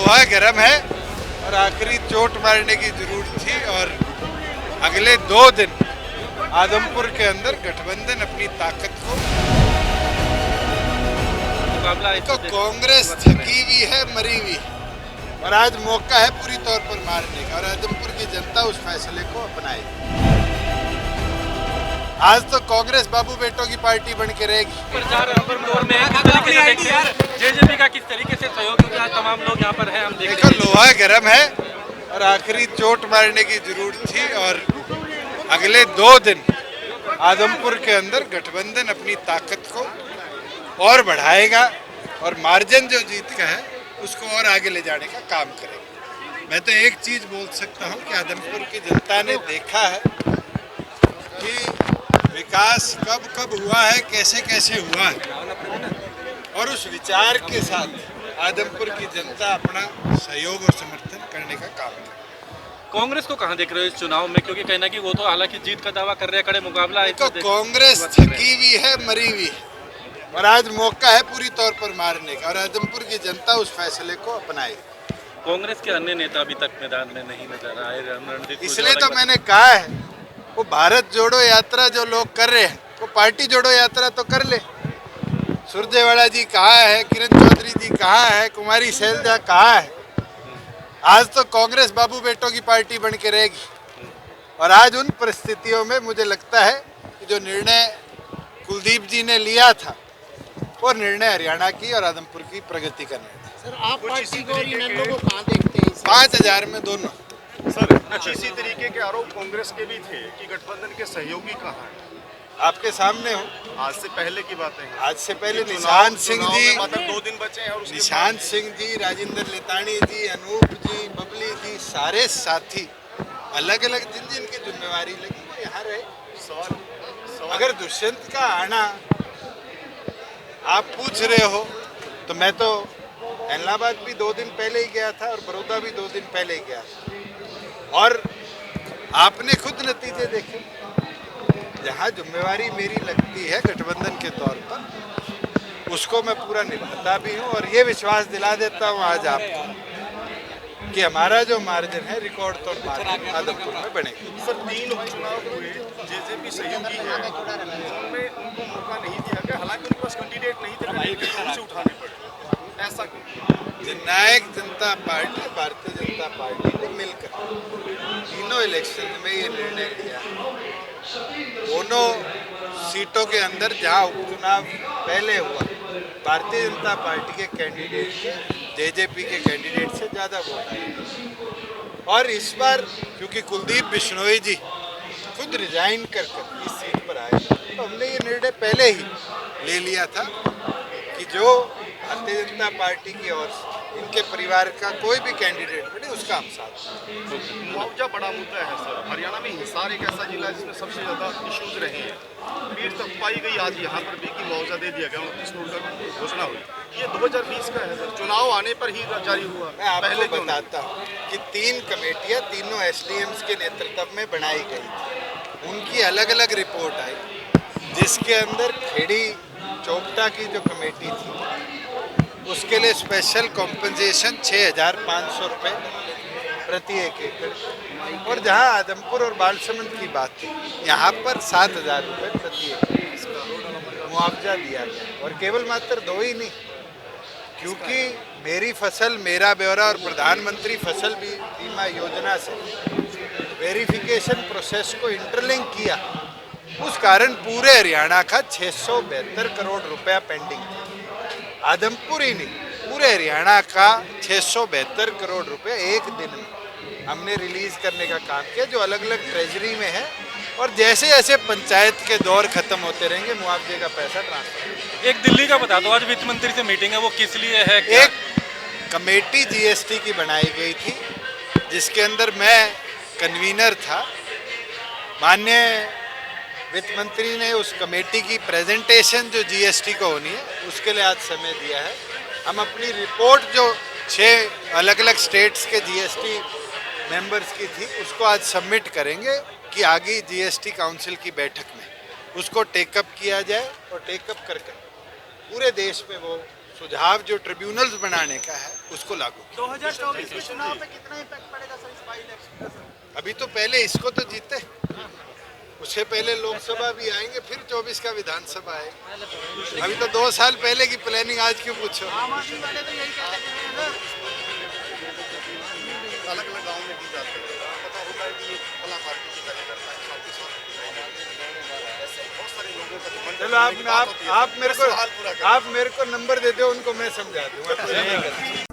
लोहा गर्म है और आखिरी चोट मारने की जरूरत थी और अगले 2 दिन आदमपुर के अंदर गठबंधन अपनी ताकत को मुकाबला तो कांग्रेस थकी हुई है, मरी हुई है और आज मौका है पूरी तौर पर मारने का और आदमपुर की जनता उस फैसले को अपनाएगी। आज तो कांग्रेस बाबू बेटों की पार्टी बन के रहेगी। प्रचार जेजेपी का किस तरीके से सहयोग किया, तमाम लोग यहाँ पर हैं, हम देखो लोहा गर्म है और आखिरी चोट मारने की जरूरत थी और अगले 2 दिन आदमपुर के अंदर गठबंधन अपनी ताकत को और बढ़ाएगा और मार्जिन जो जीत का है उसको और आगे ले जाने का काम करेगा। मैं तो एक चीज बोल सकता हूँ कि आदमपुर की जनता ने देखा है कि विकास कब कब हुआ है, कैसे कैसे हुआ है और उस विचार के साथ आदमपुर की जनता अपना सहयोग और समर्थन करने का काम करे। कांग्रेस को कहां देख रहे हो इस चुनाव में, क्योंकि कहना कि वो तो हालांकि जीत का दावा कर रहे हैं, कड़े मुकाबला है। तो कांग्रेस थकी हुई है, मरी हुई है और आज मौका है पूरी तौर पर मारने का और आदमपुर की जनता उस फैसले को अपनाएगी। कांग्रेस के अन्य नेता अभी तक मैदान में नहीं नजर आए, इसलिए तो मैंने कहा है वो भारत जोड़ो यात्रा जो लोग कर रहे हैं वो पार्टी जोड़ो यात्रा तो कर ले। सुरजेवाला जी कहाँ है, किरण चौधरी जी कहाँ है, कुमारी शैलजा कहाँ है। आज तो कांग्रेस बाबू बेटों की पार्टी बन के रहेगी और आज उन परिस्थितियों में मुझे लगता है कि जो निर्णय कुलदीप जी ने लिया था वो निर्णय हरियाणा की और आदमपुर की प्रगति का निर्णय। सर आप पार्टी को और इन लोगों को कहाँ देखते हैं? 5000 में दोनों। सर कुछ इसी तरीके के आरोप कांग्रेस के भी थे कि गठबंधन के सहयोगी कहाँ हैं? आपके सामने हो, आज से पहले की बातें हैं। आज से पहले निशांत सिंह जी, मतलब 2 दिन बचे हैं और निशांत सिंह जी, राजेंद्र लेतानी जी, अनूप जी, बबली जी, सारे साथी अलग अलग जिन जिन की जिम्मेवारी लगी वो यहाँ रहे। सवाल अगर दुष्यंत का आना आप पूछ रहे हो तो मैं तो इलाहाबाद भी 2 दिन पहले ही गया था और बड़ौदा भी 2 दिन पहले ही गया था और आपने खुद नतीजे देखे। जहाँ जिम्मेवारी मेरी लगती है गठबंधन के तौर पर उसको मैं पूरा निभाता भी हूँ और ये विश्वास दिला देता हूँ आज आपको कि हमारा जो मार्जिन है रिकॉर्ड तौर मार्जिन आदमपुर में बनेगा। सर 3 उपचुनाव हुए, जेजेपी सहयोगी है, उनमें उनको मौका नहीं दिया गया, हालांकि उनके पास कैंडिडेट नहीं थे, उनसे उठाने पड़े। ऐसा क्यों? जननायक जनता पार्टी, भारतीय जनता पार्टी ने मिलकर तीनों इलेक्शन में ये निर्णय लिया। दोनों सीटों के अंदर जहां उपचुनाव पहले हुआ भारतीय जनता पार्टी के कैंडिडेट के जेजेपी के कैंडिडेट से ज़्यादा वोट आए और इस बार क्योंकि कुलदीप बिश्नोई जी खुद रिजाइन कर इस सीट पर आए तो हमने ये निर्णय पहले ही ले लिया था कि जो भारतीय जनता पार्टी की ओर से इनके परिवार का कोई भी कैंडिडेट बने उसका हम साथ। मुआवजा बड़ा मुद्दा है सर। हरियाणा में हिसार एक ऐसा जिला जिसमें सबसे ज़्यादा इश्यूज रहे हैं। पीठ तक पाई गई आज यहाँ पर भी कि मुआवजा दे दिया गया, 29 करोड़ का घोषणा हुई। ये 2020 का है सर, चुनाव आने पर ही जारी हुआ। मैं आपको बताता हूँ कि 3 कमेटियाँ तीनों एसडीएम्स के नेतृत्व में बनाई गई थी। उनकी अलग अलग रिपोर्ट आई जिसके अंदर खेड़ी चोपटा की जो कमेटी थी उसके लिए स्पेशल कॉम्पनसेशन 6,500 रुपये प्रति एकड़ और जहां आदमपुर और बालसमंद की बात थी यहाँ पर 7,000 रुपये प्रति एकड़ मुआवजा दिया गया और केवल मात्र 2 ही नहीं, क्योंकि मेरी फसल मेरा ब्यौरा और प्रधानमंत्री फसल बीमा योजना से वेरिफिकेशन प्रोसेस को इंटरलिंक किया, उस कारण पूरे हरियाणा का 672 करोड़ रुपया पेंडिंग था। आदमपुर ही नहीं पूरे हरियाणा का 672 करोड़ रुपए एक दिन में हमने रिलीज करने का काम किया जो अलग अलग ट्रेजरी में है और जैसे जैसे पंचायत के दौर खत्म होते रहेंगे मुआवजे का पैसा ट्रांसफर। एक दिल्ली का बता दो, आज वित्त मंत्री से मीटिंग है, वो किस लिए है? एक कमेटी जीएसटी की बनाई गई थी जिसके अंदर मैं कन्वीनर था। माननीय वित्त मंत्री ने उस कमेटी की प्रेजेंटेशन जो जीएसटी को होनी है उसके लिए आज समय दिया है। हम अपनी रिपोर्ट जो 6 अलग अलग स्टेट्स के जीएसटी मेंबर्स की थी उसको आज सबमिट करेंगे कि आगे जीएसटी काउंसिल की बैठक में उसको टेकअप किया जाए और टेकअप करके पूरे देश में वो सुझाव जो ट्रिब्यूनल्स बनाने का है उसको लागू किया। 2024 के चुनाव पे कितना इम्पैक्ट पड़ेगा सर इस बाई इलेक्शन का सर? अभी तो पहले इसको तो जीते, उससे पहले लोकसभा भी आएंगे, फिर 24 का विधानसभा आएगा। अभी तो 2 साल पहले की प्लानिंग आज क्यों पूछो। आम आदमी वाले तो यही कहते हैं ना। अलग अलग गाँव में भी जाते हैं, पता होता है कि ये फला पार्टी की कार्यकर्ता है, साथ ही साथ बहुत सारे लोगों का तो मन चलो करने की बात होती है। आप बस सवाल पूरा करें। मेरे को नंबर दे दो, उनको मैं समझा दूंगा।